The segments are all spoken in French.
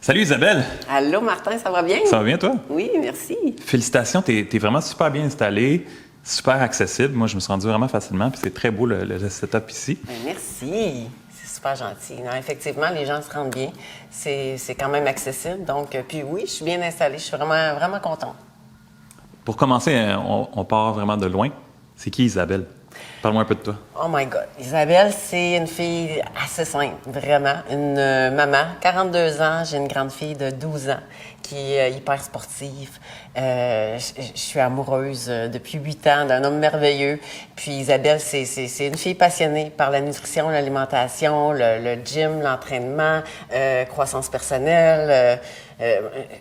Salut Isabelle, Allô, Martin, ça va bien? ça va bien toi? Oui, merci. Félicitations, t'es vraiment super bien installé, super accessible. Moi, je me suis rendu vraiment facilement, puis c'est très beau le setup ici. Ben, merci. C'est super gentil. Non, effectivement, les gens se rendent bien. C'est quand même accessible. Donc, puis oui, je suis bien installée. Je suis vraiment, vraiment contente. Pour commencer, on part vraiment de loin. C'est qui Isabelle? Parle-moi un peu de toi. Oh my God. Isabelle, c'est une fille assez simple, vraiment. Une maman, 42 ans. J'ai une grande fille de 12 ans qui est hyper sportive. Je suis amoureuse depuis 8 ans d'un homme merveilleux. Puis Isabelle, c'est une fille passionnée par la nutrition, l'alimentation, le gym, l'entraînement, croissance personnelle.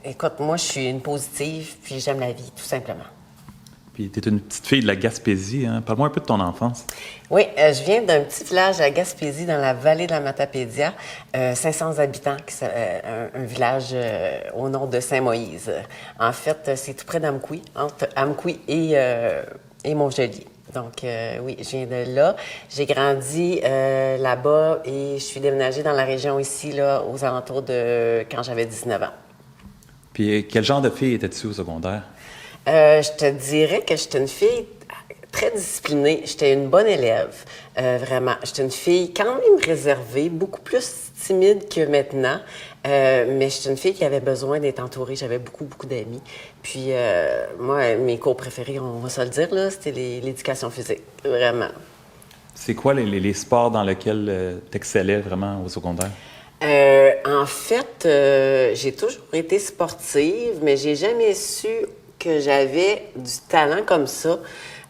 Écoute, moi, je suis une positive, puis j'aime la vie, tout simplement. Puis t'es une petite fille de la Gaspésie, hein? Parle-moi un peu de ton enfance. Oui, je viens d'un petit village à Gaspésie, dans la vallée de la Matapédia, 500 habitants, un village au nom de Saint-Moïse. En fait, c'est tout près d'Amqui, entre Amqui et Montjolier. Donc, oui, je viens de là. J'ai grandi là-bas et je suis déménagée dans la région ici, là, aux alentours de quand j'avais 19 ans. Puis quel genre de fille étais-tu au secondaire? Je te dirais que j'étais une fille très disciplinée. J'étais une bonne élève, vraiment. J'étais une fille quand même réservée, beaucoup plus timide que maintenant. Mais j'étais une fille qui avait besoin d'être entourée. J'avais beaucoup, beaucoup d'amis. Puis, moi, mes cours préférés, on va se le dire, là, c'était l'éducation physique, vraiment. C'est quoi les sports dans lesquels t'excellais vraiment au secondaire? En fait, j'ai toujours été sportive, mais j'ai jamais su que j'avais du talent comme ça.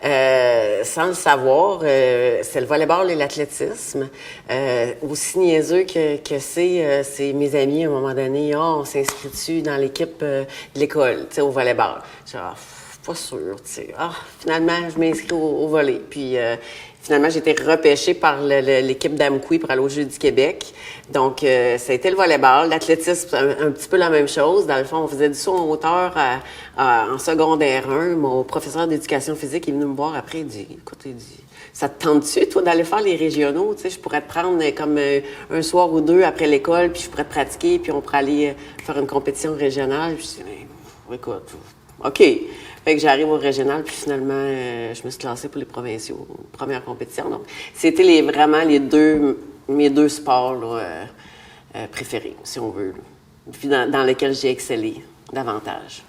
Sans le savoir, c'est le volleyball et l'athlétisme. Aussi niaiseux que c'est mes amis, à un moment donné, on s'inscrit-tu dans l'équipe de l'école, tu sais, au volleyball. Je dis, pas sûr, tu sais. Finalement, je m'inscris au volley. Puis, finalement, j'ai été repêchée par l'équipe d'Amqui pour aller aux Jeux du Québec. Donc, ça a été le volleyball. L'athlétisme, c'est un petit peu la même chose. Dans le fond, on faisait du saut en hauteur en secondaire 1. Mon professeur d'éducation physique est venu me voir après. Il dit, écoute, ça te tente-tu, toi, d'aller faire les régionaux? Tu sais, je pourrais te prendre comme un soir ou deux après l'école, puis je pourrais te pratiquer, puis on pourrait aller faire une compétition régionale. Puis je dis, écoute, OK. Fait que j'arrive au régional, puis finalement, je me suis classée pour les provinciaux, première compétition. Donc, c'était vraiment mes deux sports là, préférés, si on veut, là. Puis dans lesquels j'ai excellé davantage.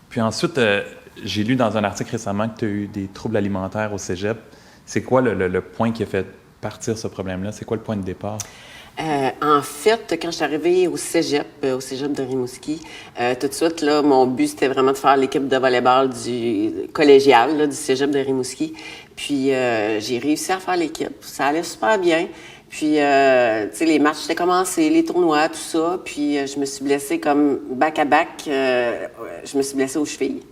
Puis ensuite, j'ai lu dans un article récemment que tu as eu des troubles alimentaires au cégep. C'est quoi le point qui a fait partir ce problème-là? C'est quoi le point de départ? En fait, quand je suis arrivée au cégep de Rimouski, tout de suite, là, mon but, c'était vraiment de faire l'équipe de volleyball du collégial, là, du cégep de Rimouski. Puis, j'ai réussi à faire l'équipe. Ça allait super bien. Puis, tu sais, les matchs étaient commencés, les tournois, tout ça. Puis, je me suis blessée comme back-à-back. Je me suis blessée aux chevilles.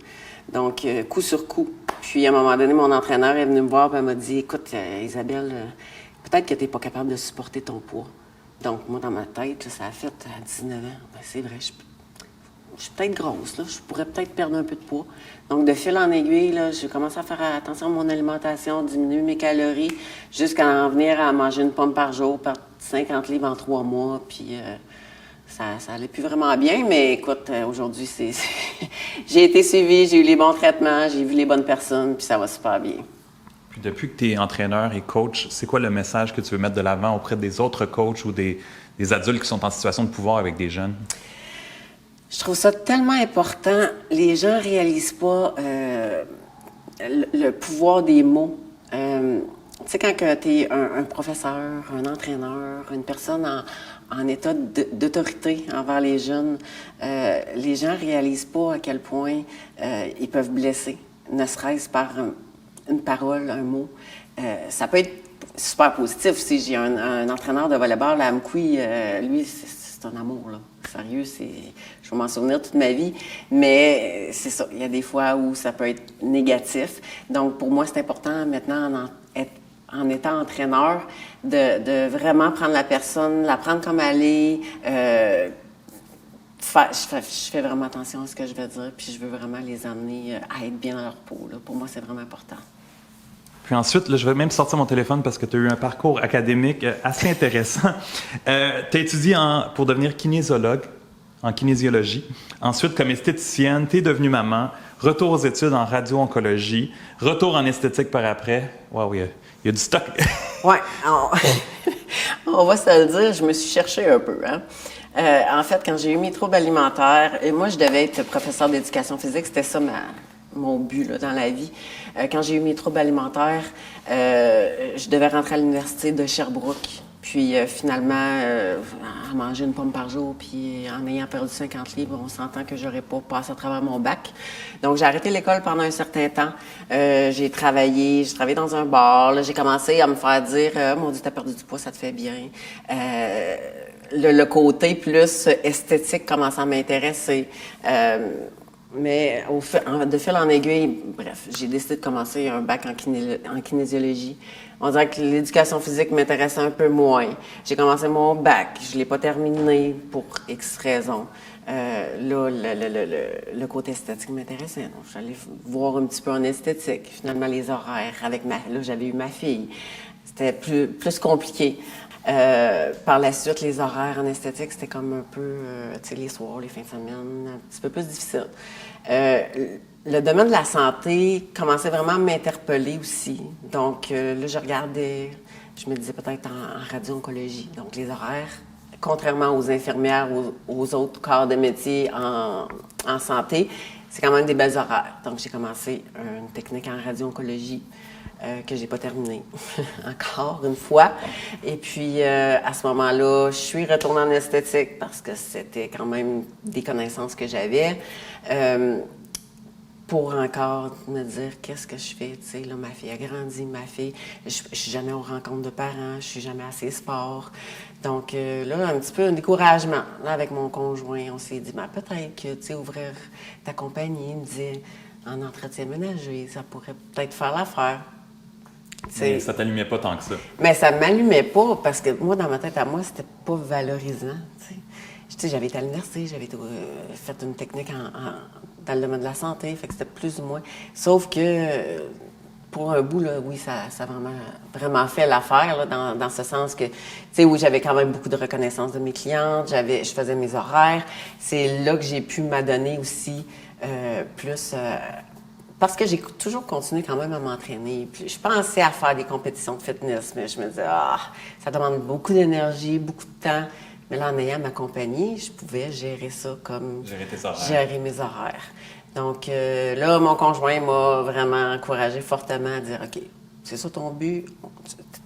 Donc, coup sur coup. Puis, à un moment donné, mon entraîneur est venu me voir et m'a dit, écoute, Isabelle, peut-être que tu n'es pas capable de supporter ton poids. Donc, moi, dans ma tête, là, ça a fait à 19 ans. Ben, c'est vrai, je suis peut-être grosse, là. Je pourrais peut-être perdre un peu de poids. Donc, de fil en aiguille, là, j'ai commencé à faire attention à mon alimentation, diminuer mes calories, jusqu'à en venir à manger une pomme par jour, perdre 50 livres en 3 mois. Puis, ça allait plus vraiment bien. Mais écoute, aujourd'hui, j'ai été suivie, j'ai eu les bons traitements, j'ai vu les bonnes personnes, puis ça va super bien. Puis depuis que tu es entraîneur et coach, c'est quoi le message que tu veux mettre de l'avant auprès des autres coachs ou des adultes qui sont en situation de pouvoir avec des jeunes? Je trouve ça tellement important. Les gens réalisent pas le pouvoir des mots. Tu sais, quand tu es un professeur, un entraîneur, une personne en état d'autorité envers les jeunes, les gens réalisent pas à quel point ils peuvent blesser, ne serait-ce par une parole, un mot. Ça peut être super positif. Si j'ai un entraîneur de volleyball à Amqui, lui, c'est un amour, là. Sérieux, je vais m'en souvenir toute ma vie. Mais c'est ça, il y a des fois où ça peut être négatif. Donc, pour moi, c'est important maintenant, en étant entraîneur, de vraiment prendre la personne, la prendre comme elle est. Je fais vraiment attention à ce que je vais dire, puis je veux vraiment les amener à être bien dans leur peau, là. Pour moi, c'est vraiment important. Puis ensuite, là, je vais même sortir mon téléphone parce que tu as eu un parcours académique assez intéressant. Tu as étudié pour devenir kinésiologue. en kinésiologie. Ensuite, comme esthéticienne, tu es devenue maman. Retour aux études en radio-oncologie. Retour en esthétique par après. Waouh, il y a du stock. Oui, on va se le dire, je me suis cherchée un peu. Hein? En fait, quand j'ai eu mes troubles alimentaires, et moi, je devais être professeure d'éducation physique, c'était ça mon but là, dans la vie. Quand j'ai eu mes troubles alimentaires, je devais rentrer à l'université de Sherbrooke. Puis finalement, à manger une pomme par jour, puis en ayant perdu 50 livres, on s'entend que j'aurais pas passé à travers mon bac. Donc j'ai arrêté l'école pendant un certain temps. J'ai travaillé dans un bar. Là, j'ai commencé à me faire dire mon Dieu, t'as perdu du poids, ça te fait bien. Le côté plus esthétique commençait à m'intéresser. Mais de fil en aiguille, bref, j'ai décidé de commencer un bac en kinésiologie. On dirait que l'éducation physique m'intéressait un peu moins. J'ai commencé mon bac, je ne l'ai pas terminé pour X raisons. Là, le côté esthétique m'intéressait. Donc, j'allais voir un petit peu en esthétique. Finalement, les horaires là, j'avais eu ma fille. C'était plus compliqué. Par la suite, les horaires en esthétique, c'était comme un peu, tu sais, les soirs, les fins de semaine, un petit peu plus difficile. Le domaine de la santé commençait vraiment à m'interpeller aussi. Donc, là, je me disais peut-être en radio-oncologie. Donc, les horaires, contrairement aux infirmières, aux autres corps de métier en santé, c'est quand même des belles horaires. Donc, j'ai commencé une technique en radio-oncologie. Que j'ai pas terminé encore une fois. Et puis, à ce moment-là, je suis retournée en esthétique parce que c'était quand même des connaissances que j'avais. Pour encore me dire qu'est-ce que je fais. Tu sais, là, ma fille a grandi, je suis jamais aux rencontres de parents, je suis jamais assez sport. Donc, là, un petit peu un découragement. Là, avec mon conjoint, on s'est dit, ben, peut-être que, tu sais, ouvrir ta compagnie, il me disait, en entretien ménager, ça pourrait peut-être faire l'affaire. Mais ça t'allumait pas tant que ça. Mais ça m'allumait pas parce que moi, dans ma tête à moi, c'était pas valorisant. Tu sais, j'avais été à l'université, j'avais fait une technique dans le domaine de la santé, fait que c'était plus ou moins. Sauf que pour un bout, là, oui, ça a vraiment fait l'affaire, là, dans ce sens que, tu sais, oui, j'avais quand même beaucoup de reconnaissance de mes clientes, je faisais mes horaires. C'est là que j'ai pu m'adonner aussi plus. Parce que j'ai toujours continué quand même à m'entraîner. Puis je pensais à faire des compétitions de fitness, mais je me disais, ça demande beaucoup d'énergie, beaucoup de temps. Mais là, en ayant ma compagnie, je pouvais gérer ça comme gérer mes horaires. Donc là, mon conjoint m'a vraiment encouragée fortement à dire, OK, c'est ça ton but,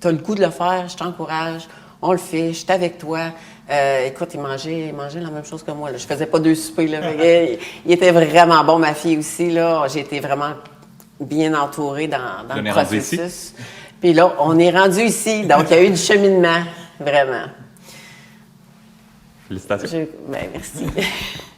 tu as le goût de le faire, je t'encourage, on le fait, je suis avec toi. Écoute, il mangeait la même chose que moi. Là. Je faisais pas 2 soupers. Là. Il était vraiment bon, ma fille aussi. Là. J'ai été vraiment bien entourée dans le processus. Puis là, on est rendu ici. Donc, il y a eu du cheminement, vraiment. Félicitations. Merci.